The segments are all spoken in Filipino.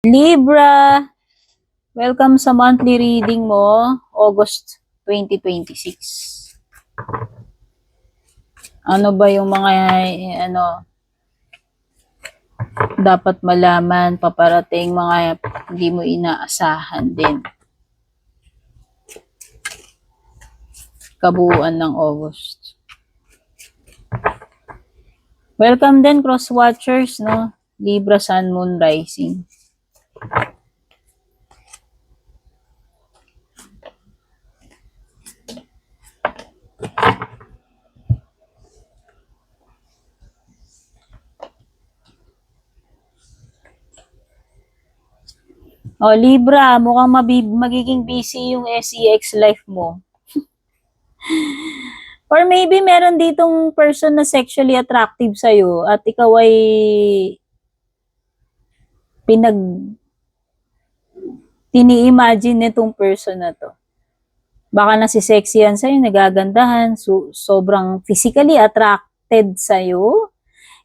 Libra, welcome sa monthly reading mo, August 2026. Ano ba yung mga dapat malaman, paparating, mga hindi mo inaasahan din. Kabuuan ng August. Welcome din cross watchers, no? Libra, Sun, Moon, Rising. Oh, Libra, mukhang magiging busy yung SEX life mo. Or maybe meron ditong person na sexually attractive sa'yo at ikaw ay tini-imagine nitong person na to. Baka nasi-sexy yan sa'yo, nagagandahan, sobrang physically attracted sa'yo.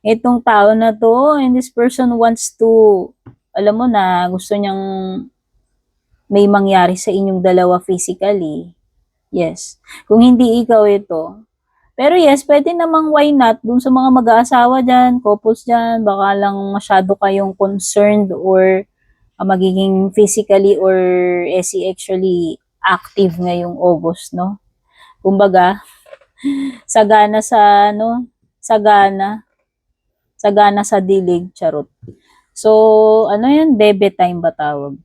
Itong tao na to, and this person wants to, alam mo na, gusto niyang may mangyari sa inyong dalawa physically. Yes. Kung hindi ikaw ito. Pero yes, pwede namang why not dun sa mga mag-aasawa dyan, couples dyan, baka lang masyado kayong concerned or magiging physically or sexually active ngayong August, no? Kumbaga, sagana sa, sagana sa dilig, charot. So, ano yan? Bebe time ba tawag?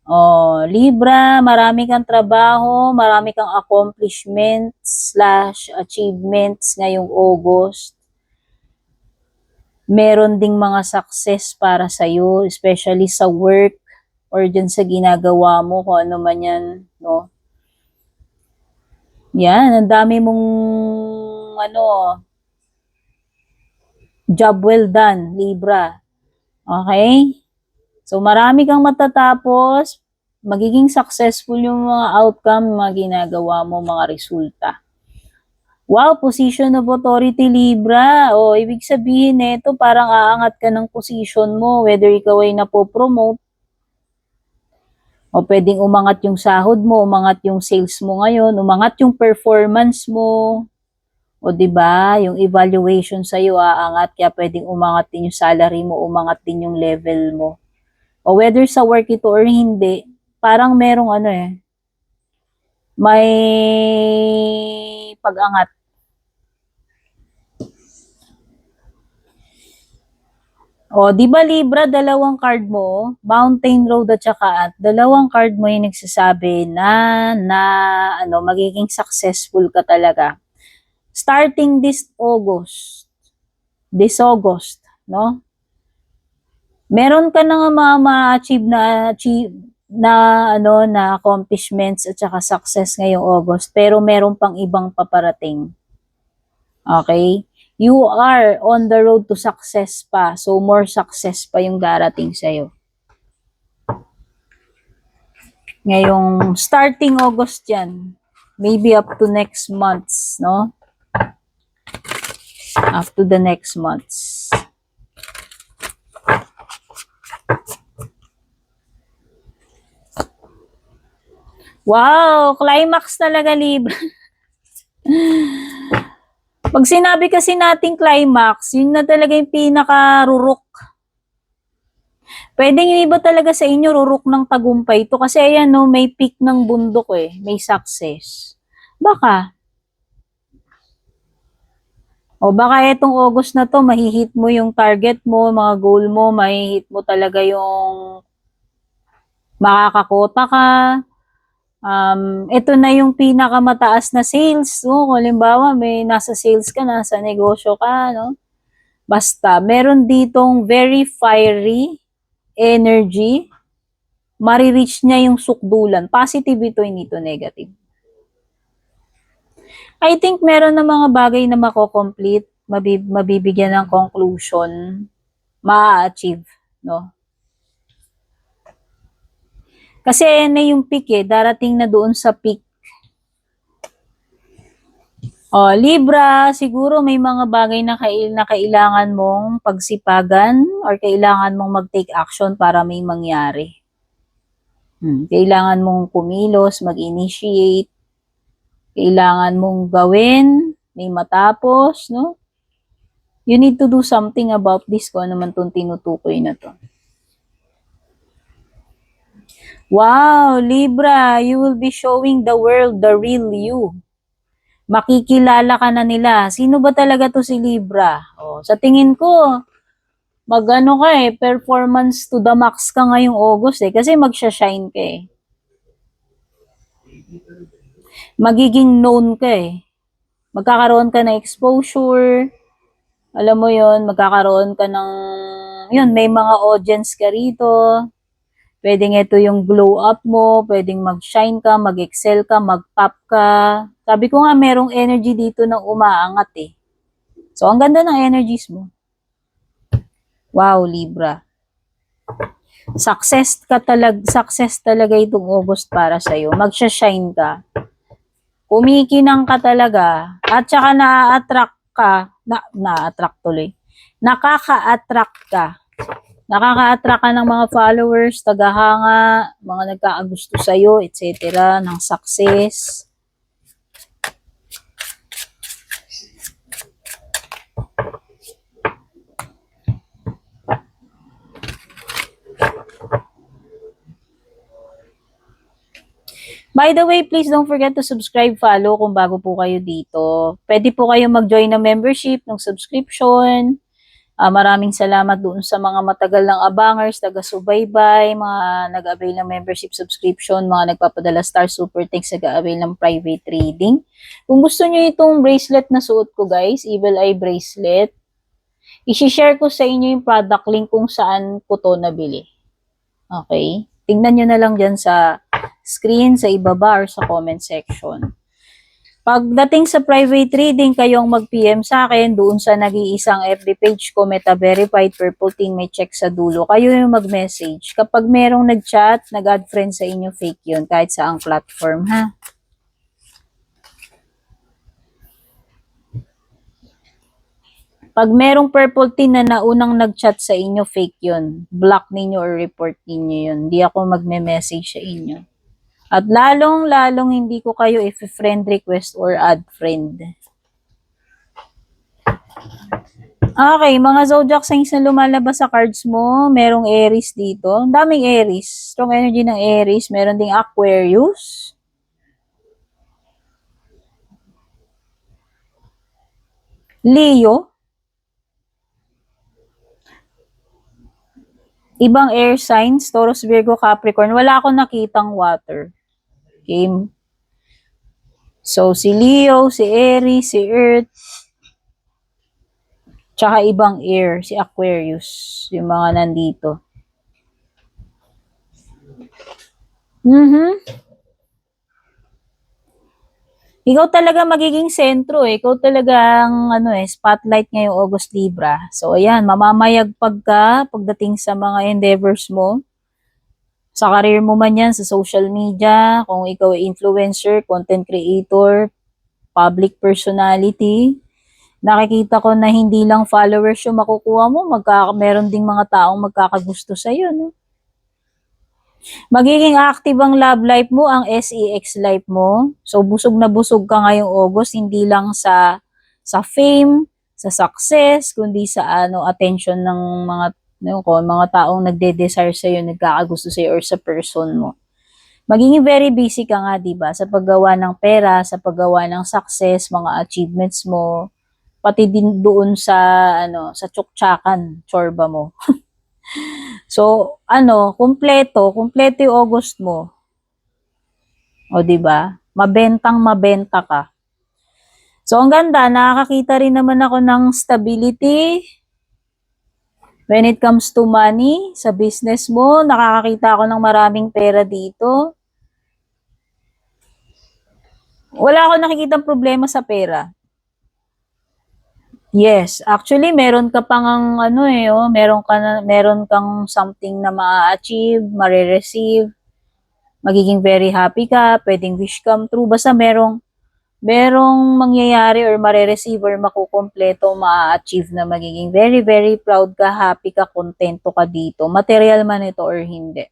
Oh, Libra, marami kang trabaho, marami kang accomplishments / achievements ngayong August. Meron ding mga success para sa'yo, especially sa work or dyan sa ginagawa mo, kung ano man yan, no? Yan, ang dami mong, job well done, Libra. Okay? So, marami kang matatapos, magiging successful yung mga outcome, mga ginagawa mo, mga resulta. Wow, position of authority, Libra. O, ibig sabihin nito, parang aangat ka ng position mo, whether ikaw ay napopromote, o pwedeng umangat yung sahod mo, umangat yung sales mo ngayon, umangat yung performance mo, o 'di ba, yung evaluation sa iyo aangat, kaya pwedeng umangat din yung salary mo, umangat din yung level mo. O whether sa work ito or hindi, parang merong may pag-angat. O, di ba Libra, dalawang card mo, Mountain Road at saka dalawang card mo yung nagsasabi na magiging successful ka talaga. Starting this August, no? Meron ka na nga ma-achieve na accomplishments at saka success ngayong August, pero meron pang ibang paparating. Okay? You are on the road to success pa. So, more success pa yung darating sa'yo. Ngayong starting August yan. Maybe up to next months, no? Up to the next months. Wow! Climax talaga, Libra. Pag sinabi kasi nating climax, yun na talaga yung pinaka-rurok. Pwedeng yung iba talaga sa inyo, rurok ng tagumpay ito. Kasi ayan, no, may peak ng bundok may success. Baka. O baka itong August na to, mahihit mo yung target mo, mga goal mo, mahihit mo talaga yung makakakota ka. Ito na yung pinakamataas na sales, no? Kung halimbawa may nasa sales ka, nasa negosyo ka, no? Basta, meron ditong very fiery energy, marireach niya yung sukdulan. Positive ito, hindi ito negative. I think meron na mga bagay na mako-complete, mabibigyan ng conclusion, ma-achieve, no? Kasi na yung peak darating na doon sa peak. Libra, siguro may mga bagay na kailangan mong pagsipagan or kailangan mong mag-take action para may mangyari. Kailangan mong kumilos, mag-initiate, kailangan mong gawin, may matapos, no? You need to do something about this kung ano man itong tinutukoy na to. Wow, Libra, you will be showing the world the real you. Makikilala ka na nila. Sino ba talaga to si Libra? Sa tingin ko, magano ka performance to the max ka ngayong August kasi magsha-shine ka Magiging known ka Magkakaroon ka ng exposure, alam mo yon, magkakaroon ka ng, yun, may mga audience ka rito, pwedeng ito yung glow up mo, pwedeng mag-shine ka, mag-excel ka, mag-pop ka. Sabi ko nga, merong energy dito na umaangat So, ang ganda ng energies mo. Wow, Libra. Success talaga itong August para sa'yo. Magsha-shine ka. Kumikinang ka talaga. At saka na-attract ka. Na-attract tuloy. Nakaka-attract ka. Nakaka-attract ka ng mga followers, tagahanga, mga nagkakagusto sa'yo, etc. ng success. By the way, please don't forget to subscribe, follow kung bago po kayo dito. Pwede po kayo mag-join ng membership, ng subscription. Maraming salamat doon sa mga matagal ng abangers, taga-subaybay, mga nag-avail ng membership subscription, mga nagpapadala star super thanks, nag-avail ng private reading. Kung gusto nyo itong bracelet na suot ko guys, Evil Eye Bracelet, i-share ko sa inyo yung product link kung saan ko to nabili. Okay? Tingnan nyo na lang dyan sa screen, sa ibaba, or sa comment section. Pagdating sa private reading, kayong mag-PM sa akin doon sa nag-iisang FB page ko, Meta Verified, Purple Team, may check sa dulo. Kayo yung mag-message. Kapag merong nag-chat, nag-add friend sa inyo, fake yun, kahit sa ang platform, ha? Pag merong purple team na naunang nag-chat sa inyo, fake yun. Block ninyo or report ninyo yun. Hindi ako magme-message sa inyo. At lalong hindi ko kayo if-friend request or add friend. Okay, mga zodiac signs na lumalabas sa cards mo, merong Aries dito. Ang daming Aries. Strong energy ng Aries. Meron ding Aquarius. Leo. Ibang air signs, Taurus, Virgo, Capricorn. Wala akong nakitang water. Okay. So, si Leo, si Aries, si Earth, tsaka ibang air, si Aquarius, yung mga nandito. Ikaw talaga magiging sentro Ikaw talaga ang spotlight ngayong August, Libra. So ayan, mamamayagpag ka pagdating sa mga endeavors mo. Sa career mo man yan, sa social media, kung ikaw ay influencer, content creator, public personality, nakikita ko na hindi lang followers yung makukuha mo, meron ding mga taong magkakagusto sa'yo, no? Magiging active ang love life mo, ang sex life mo. So, busog na busog ka ngayong August, hindi lang sa fame, sa success, kundi sa attention ng mga taong nagde-desire sa iyo, nagkakagusto sa iyo or sa person mo. Magiging very busy ka nga, 'di ba? Sa paggawa ng pera, sa paggawa ng success, mga achievements mo, pati din doon sa sa tsuktsakan, chorba mo. So, kumpleto yung August mo. O, di ba? Mabenta ka. So, ang ganda, nakakakita rin naman ako ng stability when it comes to money sa business mo. Nakakakita ako ng maraming pera dito. Wala ako nakikitang problema sa pera. Yes, actually meron ka pang meron kang something na ma-achieve, mare-receive. Magiging very happy ka, pwedeng wish come true, basta merong merong mangyayari or mare-receive or makukumpleto, ma-achieve na magiging very, very proud ka, happy ka, kontento ka dito. Material man ito or hindi.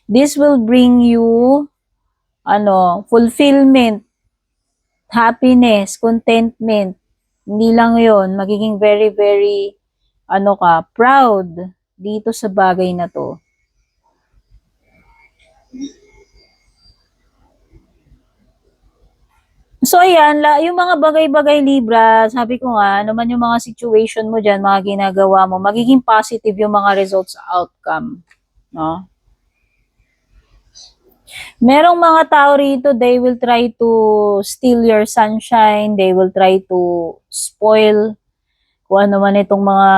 This will bring you, fulfillment, happiness, contentment. Hindi lang yon, magiging very, very, proud dito sa bagay na to. So, ayan, yung mga bagay-bagay Libra, sabi ko nga, ano man yung mga situation mo dyan, mga ginagawa mo, magiging positive yung mga results outcome. No? Merong mga tao rito, they will try to steal your sunshine, they will try to spoil kung ano man itong mga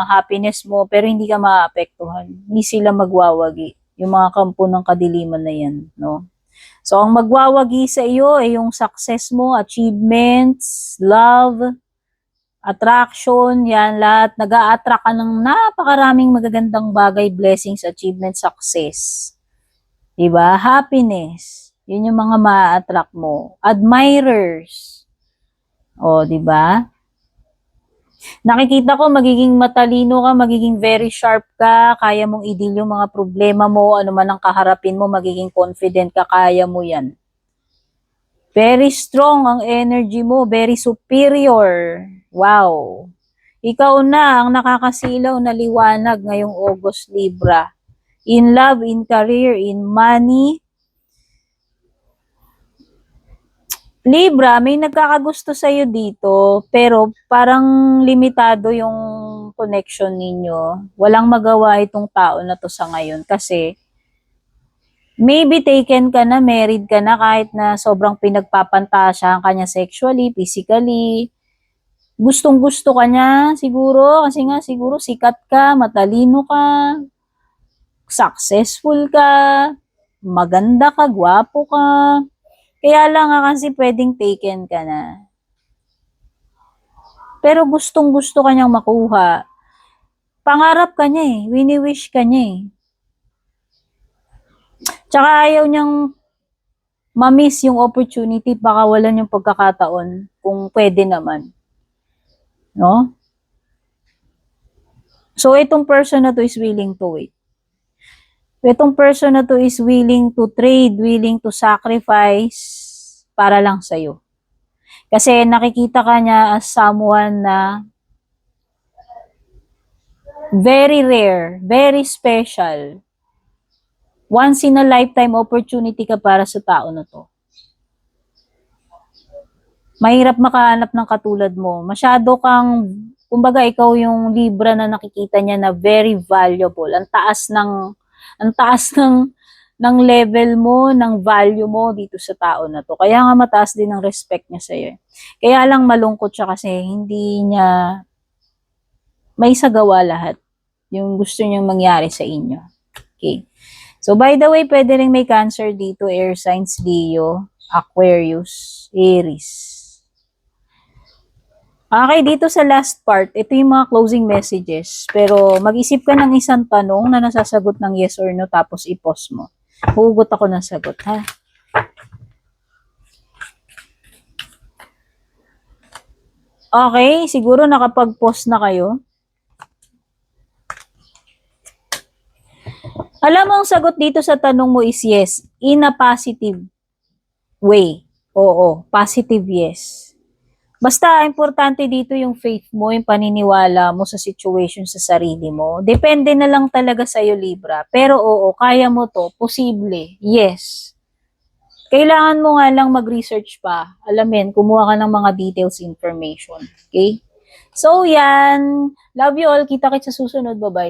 happiness mo, pero hindi ka maapektuhan. Hindi sila magwawagi. Yung mga kampo ng kadiliman na yan, no? So, ang magwawagi sa iyo ay yung success mo, achievements, love, attraction, yan lahat. Nag-a-attract ka ng napakaraming magagandang bagay, blessings, achievements, success. Diba? Happiness. Yun yung mga ma-attract mo. Admirers. O, diba? Nakikita ko magiging matalino ka, magiging very sharp ka, kaya mong i-deal yung mga problema mo, ano man ang kaharapin mo, magiging confident ka, kaya mo yan. Very strong ang energy mo, very superior. Wow. Ikaw na ang nakakasilaw na liwanag ngayong August, Libra. In love, in career, in money. Libra, may nagkakagusto sa'yo dito, pero parang limitado yung connection ninyo. Walang magawa itong tao na to sa ngayon kasi maybe taken ka na, married ka na kahit na sobrang pinagpapantasyahan ka niya sexually, physically. Gustong-gusto ka niya siguro kasi nga siguro sikat ka, matalino ka, successful ka, maganda ka, gwapo ka. Kaya lang nga kasi pwedeng taken ka na. Pero gustong-gusto ka niyang makuha. Pangarap ka niya eh. Wini-wish ka niya eh. Tsaka ayaw niyang ma-miss yung opportunity, baka walan yung pagkakataon kung pwede naman. No? So, itong person na to is willing to wait. Itong person na to is willing to trade, willing to sacrifice para lang sa'yo. Kasi nakikita ka niya as someone na very rare, very special. Once in a lifetime opportunity ka para sa tao na to. Mahirap makahanap ng katulad mo. Masyado kang, kumbaga ikaw yung Libra na nakikita niya na very valuable. Ang taas ng level mo, ng value mo dito sa tao na to. Kaya nga mataas din ang respect niya sa'yo. Kaya lang malungkot siya kasi hindi niya may sagawa lahat yung gusto niyang mangyari sa inyo. Okay. So, by the way, pwede rin may Cancer dito, air signs, Leo, Aquarius, Aries. Okay, dito sa last part, ito yung mga closing messages. Pero mag-isip ka ng isang tanong na nasasagot ng yes or no, tapos i-pause mo. Hugot ako ng sagot, ha? Okay, siguro nakapag-pause na kayo. Alam mo, ang sagot dito sa tanong mo is yes, in a positive way. Oo, positive yes. Basta, importante dito yung faith mo, yung paniniwala mo sa situation sa sarili mo. Depende na lang talaga sa'yo, Libra. Pero oo, kaya mo to, posible, yes. Kailangan mo nga lang mag-research pa. Alamin, kumuha ka ng mga details information. Okay? So, yan. Love you all. Kita-kits sa susunod. Bye-bye.